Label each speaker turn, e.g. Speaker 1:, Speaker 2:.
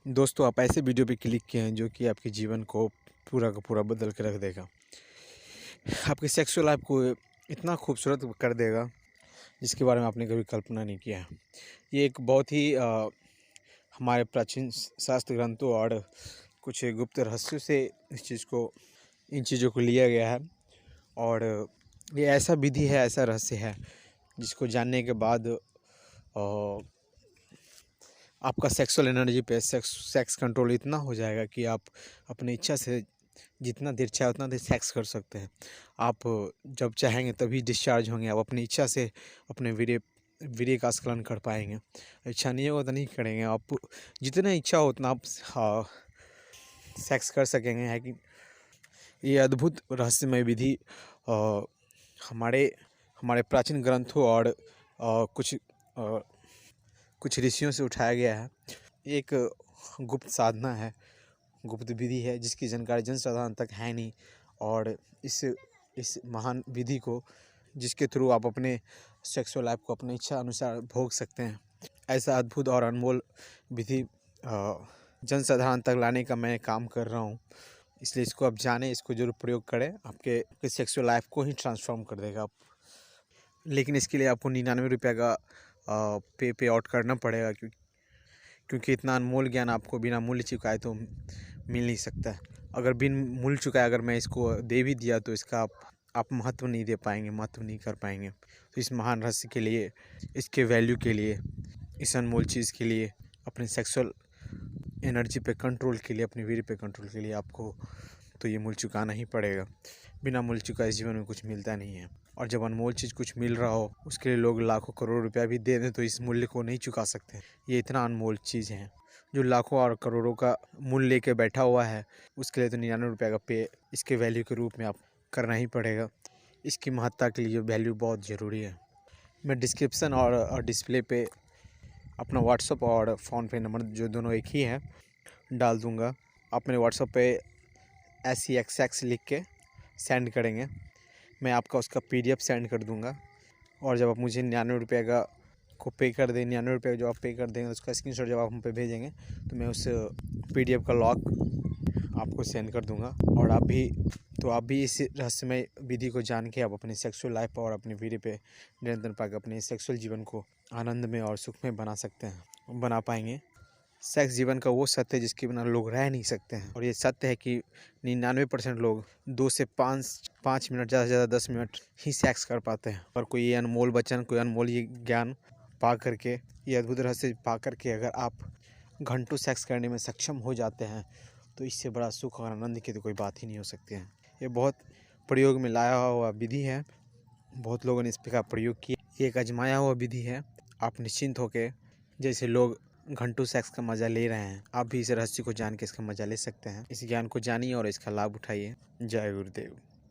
Speaker 1: दोस्तों, आप ऐसे वीडियो पे क्लिक किए हैं जो कि आपके जीवन को पूरा का पूरा बदल के रख देगा। आपकी सेक्सुअल लाइफ को इतना खूबसूरत कर देगा जिसके बारे में आपने कभी कल्पना नहीं किया है। ये एक बहुत ही हमारे प्राचीन शास्त्र ग्रंथों और कुछ गुप्त रहस्यों से इन चीज़ों को लिया गया है। और ये ऐसा विधि है, ऐसा रहस्य है जिसको जानने के बाद आपका सेक्सुअल एनर्जी पे सेक्स कंट्रोल इतना हो जाएगा कि आप अपनी इच्छा से जितना देर चाहे उतना देर सेक्स कर सकते हैं। आप जब चाहेंगे तभी डिस्चार्ज होंगे। आप अपनी इच्छा से अपने वीर्य का स्खलन कर पाएंगे। इच्छा नहीं होगा तो नहीं करेंगे। आप जितना इच्छा हो उतना आप सेक्स कर सकेंगे। है कि ये अद्भुत रहस्यमय विधि हमारे हमारे प्राचीन ग्रंथों और कुछ ऋषियों से उठाया गया है। एक गुप्त साधना है, गुप्त विधि है जिसकी जानकारी जनसाधारण तक है नहीं। और इस महान विधि को जिसके थ्रू आप अपने सेक्सुअल लाइफ को अपनी इच्छा अनुसार भोग सकते हैं, ऐसा अद्भुत और अनमोल विधि जनसाधारण तक लाने का मैं काम कर रहा हूँ। इसलिए इसको आप जानें, इसको जरूर प्रयोग करें। आपके सेक्सुअल लाइफ को ही ट्रांसफॉर्म कर देगा आप। लेकिन इसके लिए आपको 99 रुपये का पे आउट करना पड़ेगा क्योंकि इतना अनमोल ज्ञान आपको बिना मूल्य चुकाए तो मिल नहीं सकता है। अगर बिन मूल्य चुकाए अगर मैं इसको दे भी दिया तो इसका आप महत्व नहीं दे पाएंगे, महत्व नहीं कर पाएंगे। तो इस महान रहस्य के लिए, इसके वैल्यू के लिए, इस अनमोल चीज़ के लिए, अपने सेक्सुअल एनर्जी पे कंट्रोल के लिए, अपने वीर्य पे कंट्रोल के लिए आपको तो ये मूल्य चुकाना ही पड़ेगा। बिना मूल्य चुकाए इस जीवन में कुछ मिलता नहीं है। और जब अनमोल चीज़ कुछ मिल रहा हो उसके लिए लोग लाखों करोड़ रुपया भी दे दें तो इस मूल्य को नहीं चुका सकते। ये इतना अनमोल चीज़ है जो लाखों और करोड़ों का मूल्य लेके बैठा हुआ है। उसके लिए तो 99 रुपये का पे इसके वैल्यू के रूप में आप करना ही पड़ेगा। इसकी महत्ता के लिए वैल्यू बहुत ज़रूरी है। मैं डिस्क्रिप्सन और डिस्प्ले पे अपना व्हाट्सअप और फ़ोनपे नंबर, जो दोनों एक ही है, डाल दूँगा। आप मेरे व्हाट्सअप पे SEXX लिख के सेंड करेंगे, मैं आपका उसका PDF सेंड कर दूंगा। और जब आप मुझे 99 रुपये को पे कर दें, 99 रुपये जो आप पे कर देंगे उसका स्क्रीनशॉट जब आप हम पे भेजेंगे तो मैं उस PDF का लॉग आपको सेंड कर दूंगा। और आप भी इस रहस्यमय विधि को जान के आप अपने सेक्सुअल लाइफ और अपने वीर्य पे निरंतर पाकर अपने सेक्सुअल जीवन को आनंद में और सुख में बना पाएंगे। सेक्स जीवन का वो सत्य है जिसके बिना लोग रह नहीं सकते हैं। और ये सत्य है कि 99% लोग 2 से 5 मिनट, ज़्यादा से ज़्यादा 10 मिनट ही सेक्स कर पाते हैं। और कोई ये अनमोल वचन, कोई अनमोल ये ज्ञान पा करके, ये अद्भुत रहस्य पा करके अगर आप घंटों सेक्स करने में सक्षम हो जाते हैं तो इससे बड़ा सुख और आनंद की तो कोई बात ही नहीं हो सकती है। ये बहुत प्रयोग में लाया हुआ विधि है, बहुत लोगों ने इस का प्रयोग किया। ये एक आजमाया हुआ विधि है। आप निश्चिंत होकर, जैसे लोग घंटों सेक्स का मज़ा ले रहे हैं, आप भी इस रहस्य को जान के इसका मज़ा ले सकते हैं। इस ज्ञान को जानिए और इसका लाभ उठाइए। जय गुरुदेव।